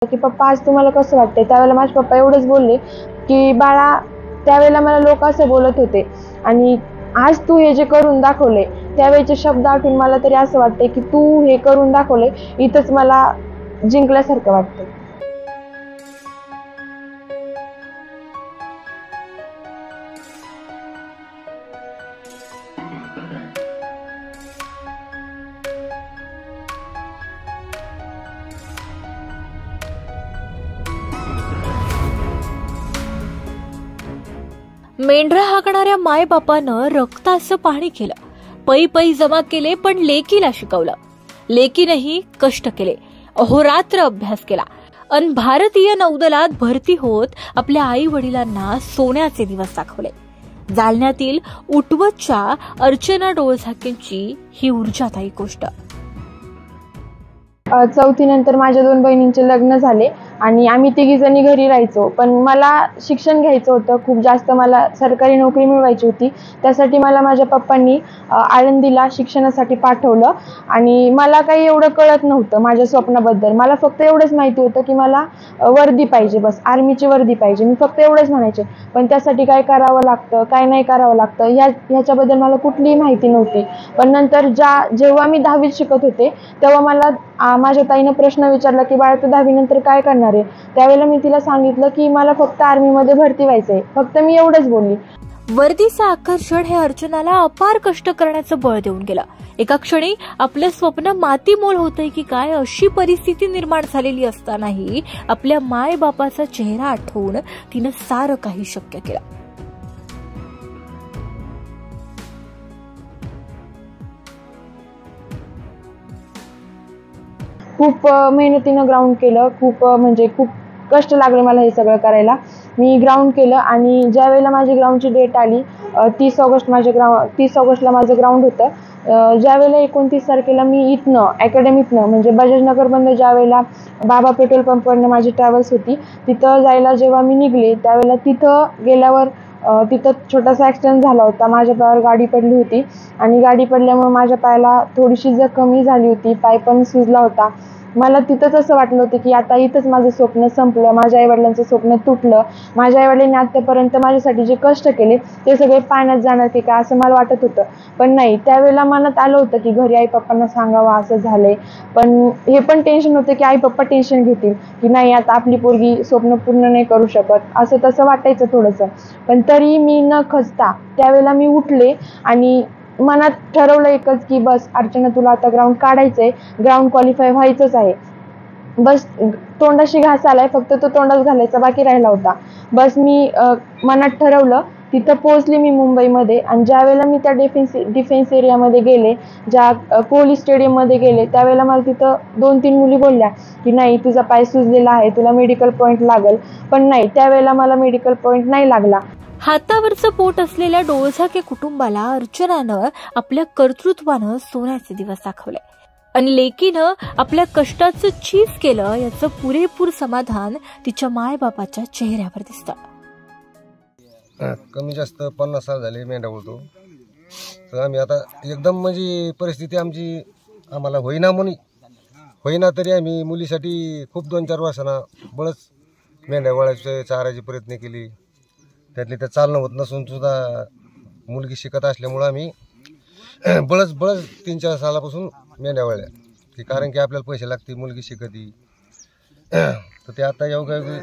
की पप्पा आज तुम्हाला कसं वाटतंय? त्यावेळेला माझे पप्पा एवढंच बोलले की बाळा, त्यावेळेला मला लोक असं बोलत होते आणि आज तू हे जे करून दाखवले त्यावेळेचे शब्द आठवून मला तरी असं वाटतंय की तू हे करून दाखवले, इथंच मला जिंकल्यासारखं वाटतंय. मेंढरा हाकणाऱ्या मायबापानं रक्ताचं पाणी केलं, पै पै जमा केले, पण लेकीला शिकवलं. लेकीनंही कष्ट केले, अहोरात्र अभ्यास केला अन भारतीय नौदलात भरती होत आपल्या आई वडिलांना सोन्याचे दिवस दाखवले. जालन्यातील उटवतच्या अर्चना डोळझाकेंची ही ऊर्जादायी गोष्ट. 4थी नंतर माझ्या 2 बहिणींचे लग्न झाले आणि आम्ही तिघीजणी घरी राहायचो. पण मला शिक्षण घ्यायचं होतं, खूप जास्त मला सरकारी नोकरी मिळवायची होती. त्यासाठी मला माझ्या पप्पांनी आळंदीला शिक्षणासाठी पाठवलं आणि मला काही एवढं कळत नव्हतं माझ्या स्वप्नाबद्दल. मला फक्त एवढंच माहिती होतं की मला वर्दी पाहिजे, बस आर्मीची वर्दी पाहिजे, मी फक्त एवढंच म्हणायचे. पण त्यासाठी काय करावं लागतं, काय नाही करावं लागतं ह्याच्याबद्दल मला कुठलीही माहिती नव्हती. पण नंतर जेव्हा मी 10वीत शिकत होते तेव्हा मला माझ्या ताईनं प्रश्न विचारला की बाळा, तू 10वी नंतर काय करणार आहे? त्यावेळेला मी तिला सांगितलं की मला फक्त आर्मीमध्ये भरती व्हायचंय, फक्त मी एवढंच बोलली. वर्दीचं आकर्षण हे अर्चनाला अपार कष्ट करण्याचं बळ देऊन गेलं. एका क्षणी आपलं स्वप्न मातीमोल होतंय की काय अशी परिस्थिती निर्माण झालेली असतानाही आपल्या मायबापाचा चेहरा आठवून तिनं सारं काही शक्य केलं. खूप मेहनतीनं ग्राउंड केलं, खूप कष्ट लागले मला हे सगळं करायला. मी ग्राउंड केलं आणि ज्या वेळेला माझी ग्राउंडची डेट आली 30 ऑगस्टला माझं ग्राउंड होतं. ज्या वेळेला 29 तारखेला मी अकॅडमीतनं म्हणजे बजाजनगरमधनं ज्या वेळेला बाबा पेट्रोल पंपवरनं माझी ट्रॅव्हल्स होती, तिथं जायला जेव्हा मी निघले त्यावेळेला तिथं गेल्यावर तिथं छोटासा ॲक्सिडेंट झाला होता. माझ्या पायावर गाडी पडली होती आणि गाडी पडल्यामुळे माझ्या पायाला थोडीशी जखमही झाली होती, पाय पण सुजला होता. मला तिथंच असं वाटलं होतं की आता इथंच माझं स्वप्न संपलं, माझ्या आईवडिलांचं स्वप्न तुटलं. माझ्या आईवडिलांनी आतापर्यंत माझ्यासाठी जे कष्ट केले ते सगळे पाण्यात जाणार की काय असं मला वाटत होतं. पण नाही, त्यावेळेला मनात आलं होतं की घरी आई पप्पांना सांगावं असं झालंय. पण हे पण टेन्शन होतं की आई पप्पा टेन्शन घेतील की नाही आता आपली पोरगी स्वप्न पूर्ण नाही करू शकत, असं तसं वाटायचं थोडंसं. पण तरी मी न खचता त्यावेळेला मी उठले आणि मनात ठरवलं एकच की बस अर्चना, तुला आता ग्राउंड काढायचंय, ग्राउंड क्वालिफाय व्हायचंच आहे. बस तोंडाशी घास आलाय, फक्त तो तोंडात घालायचा बाकी राहिला होता. बस मी मनात ठरवलं, तिथं पोहोचले मी मुंबईमध्ये. आणि ज्या वेळेला मी त्या डिफेन्स एरियामध्ये गेले, ज्या कोहली स्टेडियममध्ये गेले, त्यावेळेला मला तिथं 2-3 मुली बोलल्या की नाही तुझा पाय सुजलेला आहे, तुला मेडिकल पॉईंट लागल. पण नाही, त्यावेळेला मला मेडिकल पॉईंट नाही लागला. हातावरचं पोट असलेल्या डोळझाके कुटुंबाला अर्चनानं आपल्या कर्तृत्वानं सोन्याचे दिवस दाखवले आणि लेकीनं आपल्या कष्टाचं चीज केलं याचं पुरेपूर समाधान तिच्या मायबापाच्या चेहऱ्यावर दिसतं. कमी जास्त 50 साल झाले मेंढा बोलतो. तर आम्ही आता एकदम परिस्थिती आमची आम्हाला होईना तरी आम्ही मुलीसाठी खूप 2-4 वर्षांना बळच मेंढ्या वळायचे चारायचे प्रयत्न केली. त्यातली तर चालणं होत नसून सुद्धा मुलगी शिकत असल्यामुळं आम्ही बळच 3-4 सालापासून मेंढ्या वळल्या की कारण की आपल्याला पैसे लागते, मुलगी शिकती. तर ते आता योगायोगी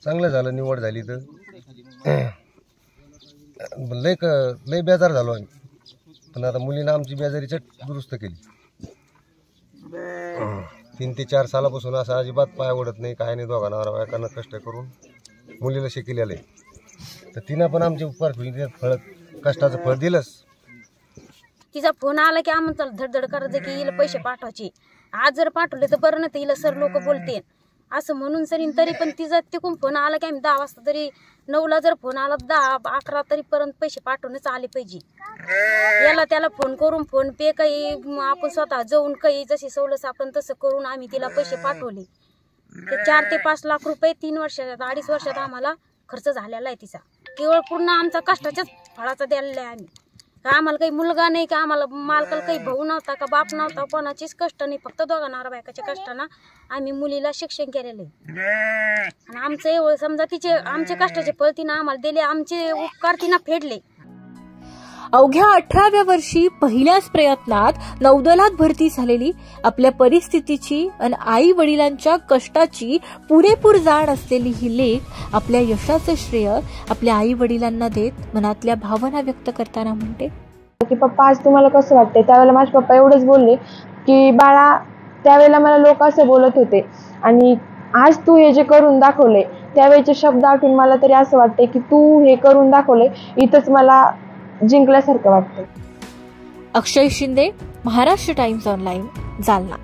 चांगलं झालं, निवड झाली. तर लय बेजार झालो आम्ही. पण आता मुलीनं आमची बेजारी दुरुस्त केली. 3 ते 4 सालापासून असं अजिबात पाय ओढत नाही, काय नाही. दोघांना बायकांना कष्ट करून मुलीला शिकलेलं आहे. तर तिनं पण आमचे उपकार कष्टाचं फळ दिलंच. तिचा फोन आला की आम्हाला धडधड करायचं की हिला पैसे पाठवायचे. आज जर पाठवले तर बरं, नाही हिला सर लोक बोलते असं म्हणून सरी. तरी पण तिचा तिकून फोन आला की आम्ही 10 वाजता तरी 9ला जर फोन आला 10-11 तरीपर्यंत पैसे पाठवणेच आले पाहिजे. याला त्याला फोन करून फोन पे काही आपण स्वतः जाऊन काही जशी सवलत आपण तसं करून आम्ही तिला पैसे पाठवले. ते 4 ते 5 लाख रुपये 3 वर्षात 2.5 वर्षात आम्हाला खर्च झालेला आहे तिचा. केवळ पूर्ण आमचा कष्टाच्याच फळाचा द्यायला आहे आम्ही. आम्हाला काही मुलगा नाही का, आम्हाला मालकाला काही भाऊ नव्हता का, बाप नव्हता, कोणाचीच कष्ट नाही, फक्त दोघा नवरा बायकाच्या कष्टानं आम्ही मुलीला शिक्षण केलेलं आहे. आणि आमचं एवढं समजा आमचे कष्टाचे फळ तिनं आम्हाला दिले, आमचे उपकार तिनं फेडले. अवघ्या 18व्या वर्षी पहिल्याच प्रयत्नात नौदलात भरती झालेली, आपल्या परिस्थितीची आणि आई वडिलांच्या कष्टाची पुरेपूर जाण असलेली ही लेक आपल्या यशाचं श्रेय आपल्या आई वडिलांना देत मनातल्या भावना व्यक्त करताना म्हणते की पप्पा आज तुम्हाला कसं वाटतंय. त्यावेळेला माझे पप्पा एवढेच बोलले की बाळा, त्यावेळेला मला लोक असं बोलत होते आणि आज तू हे जे करून दाखवले, त्यावेळेचे शब्द आठवून मला तरी असं वाटतंय की तू हे करून दाखवले, इथंच मला जिंकल्यासारखं वाटतं. अक्षय शिंदे, महाराष्ट्र टाइम्स ऑनलाईन, जालना.